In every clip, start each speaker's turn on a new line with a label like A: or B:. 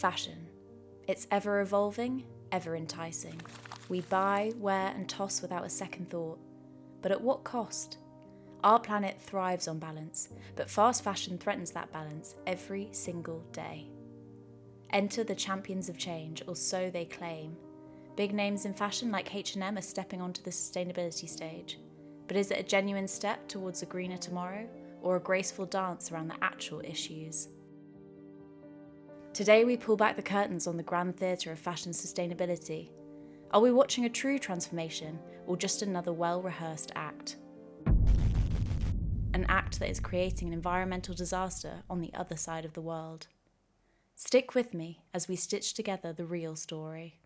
A: Fashion. It's ever evolving, ever enticing. We buy, wear, and toss without a second thought. But at what cost? Our planet thrives on balance, but fast fashion threatens that balance every single day. Enter the champions of change, or so they claim. Big names in fashion like H&M are stepping onto the sustainability stage. But is it a genuine step towards a greener tomorrow, or a graceful dance around the actual issues? Today we pull back the curtains on the grand theatre of fashion sustainability. Are we watching a true transformation, or just another well-rehearsed act? An act that is creating an environmental disaster on the other side of the world. Stick with me as we stitch together the real story.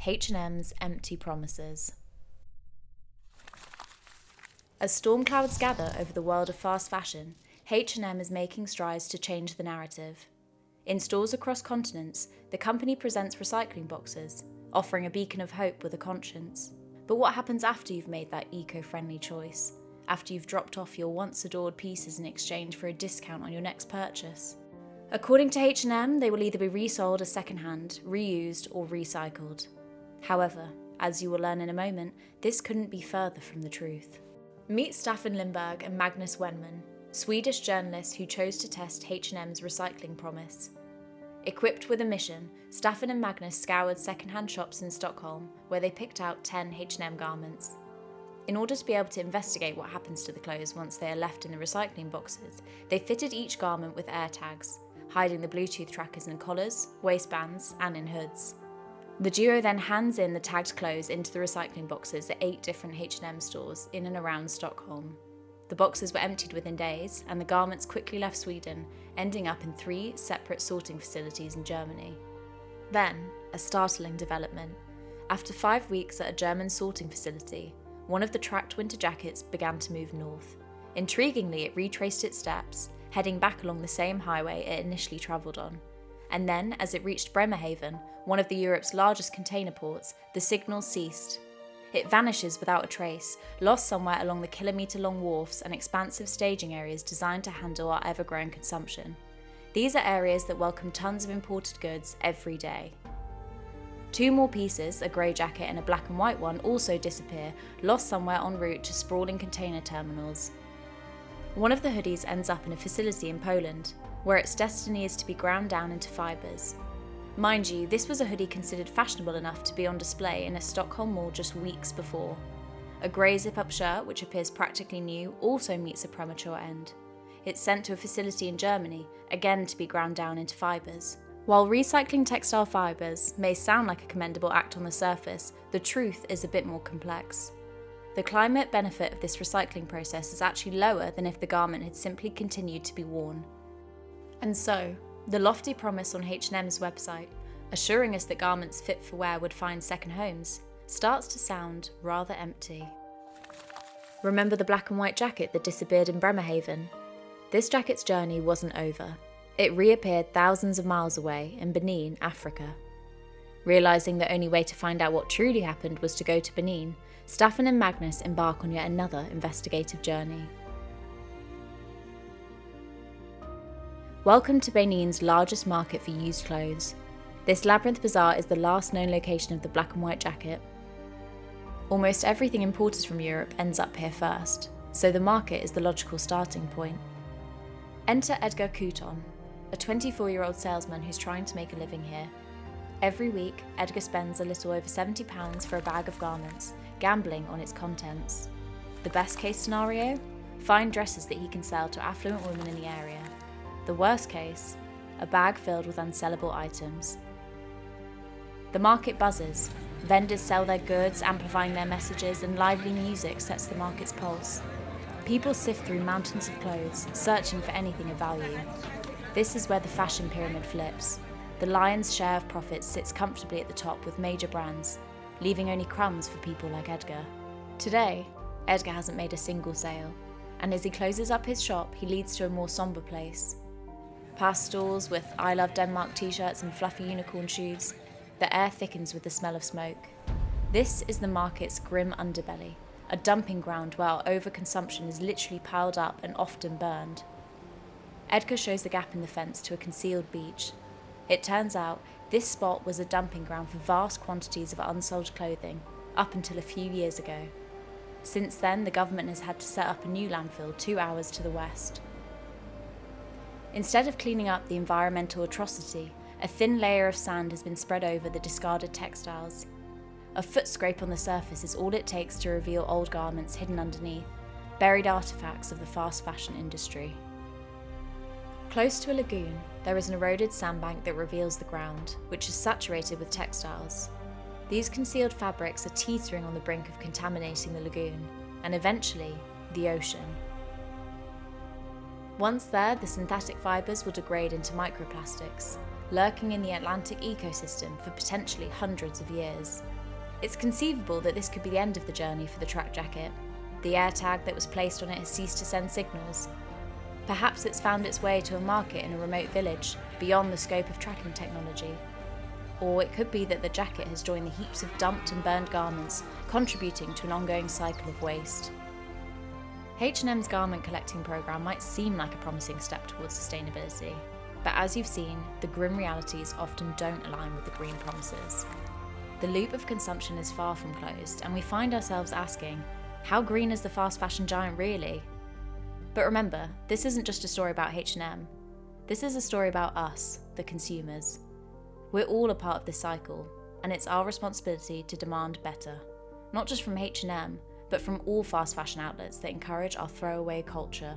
A: H&M's empty promises. As storm clouds gather over the world of fast fashion, H&M is making strides to change the narrative. In stores across continents, the company presents recycling boxes, offering a beacon of hope with a conscience. But what happens after you've made that eco-friendly choice? After you've dropped off your once-adored pieces in exchange for a discount on your next purchase? According to H&M, they will either be resold as second-hand, reused, or recycled. However, as you will learn in a moment, this couldn't be further from the truth. Meet Staffan Lindberg and Magnus Wenman, Swedish journalists who chose to test H&M's recycling promise. Equipped with a mission, Staffan and Magnus scoured second-hand shops in Stockholm, where they picked out 10 H&M garments. In order to be able to investigate what happens to the clothes once they are left in the recycling boxes, they fitted each garment with air tags, hiding the Bluetooth trackers in collars, waistbands, and in hoods. The duo then hands in the tagged clothes into the recycling boxes at 8 different H&M stores in and around Stockholm. The boxes were emptied within days, and the garments quickly left Sweden, ending up in 3 separate sorting facilities in Germany. Then, a startling development. After 5 weeks at a German sorting facility, one of the tracked winter jackets began to move north. Intriguingly, it retraced its steps, heading back along the same highway it initially travelled on. And then, as it reached Bremerhaven, one of Europe's largest container ports, the signal ceased. It vanishes without a trace, lost somewhere along the kilometre-long wharfs and expansive staging areas designed to handle our ever-growing consumption. These are areas that welcome tons of imported goods every day. 2 more pieces, a grey jacket and a black and white one, also disappear, lost somewhere en route to sprawling container terminals. One of the hoodies ends up in a facility in Poland, where its destiny is to be ground down into fibres. Mind you, this was a hoodie considered fashionable enough to be on display in a Stockholm mall just weeks before. A grey zip-up shirt, which appears practically new, also meets a premature end. It's sent to a facility in Germany, again to be ground down into fibres. While recycling textile fibres may sound like a commendable act on the surface, the truth is a bit more complex. The climate benefit of this recycling process is actually lower than if the garment had simply continued to be worn. And so, the lofty promise on H&M's website, assuring us that garments fit for wear would find second homes, starts to sound rather empty. Remember the black and white jacket that disappeared in Bremerhaven? This jacket's journey wasn't over. It reappeared thousands of miles away in Benin, Africa. Realising the only way to find out what truly happened was to go to Benin, Staffan and Magnus embark on yet another investigative journey. Welcome to Benin's largest market for used clothes. This labyrinth bazaar is the last known location of the black and white jacket. Almost everything imported from Europe ends up here first, so the market is the logical starting point. Enter Edgar Couton, a 24-year-old salesman who's trying to make a living here. Every week, Edgar spends a little over £70 for a bag of garments, gambling on its contents. The best case scenario? Fine dresses that he can sell to affluent women in the area. The worst case, a bag filled with unsellable items. The market buzzes. Vendors sell their goods, amplifying their messages, and lively music sets the market's pulse. People sift through mountains of clothes, searching for anything of value. This is where the fashion pyramid flips. The lion's share of profits sits comfortably at the top with major brands, leaving only crumbs for people like Edgar. Today, Edgar hasn't made a single sale, and as he closes up his shop, he leads to a more sombre place. Past stalls with I Love Denmark t-shirts and fluffy unicorn shoes, the air thickens with the smell of smoke. This is the market's grim underbelly, a dumping ground where our overconsumption is literally piled up and often burned. Edgar shows the gap in the fence to a concealed beach. It turns out this spot was a dumping ground for vast quantities of unsold clothing, up until a few years ago. Since then, the government has had to set up a new landfill 2 hours to the west. Instead of cleaning up the environmental atrocity, a thin layer of sand has been spread over the discarded textiles. A foot scrape on the surface is all it takes to reveal old garments hidden underneath, buried artifacts of the fast fashion industry. Close to a lagoon, there is an eroded sandbank that reveals the ground, which is saturated with textiles. These concealed fabrics are teetering on the brink of contaminating the lagoon, and eventually, the ocean. Once there, the synthetic fibres will degrade into microplastics, lurking in the Atlantic ecosystem for potentially hundreds of years. It's conceivable that this could be the end of the journey for the track jacket. The air tag that was placed on it has ceased to send signals. Perhaps it's found its way to a market in a remote village, beyond the scope of tracking technology. Or it could be that the jacket has joined the heaps of dumped and burned garments, contributing to an ongoing cycle of waste. H&M's garment collecting programme might seem like a promising step towards sustainability, but as you've seen, the grim realities often don't align with the green promises. The loop of consumption is far from closed, and we find ourselves asking, how green is the fast fashion giant really? But remember, this isn't just a story about H&M. This is a story about us, the consumers. We're all a part of this cycle, and it's our responsibility to demand better, not just from H&M, but from all fast fashion outlets that encourage our throwaway culture.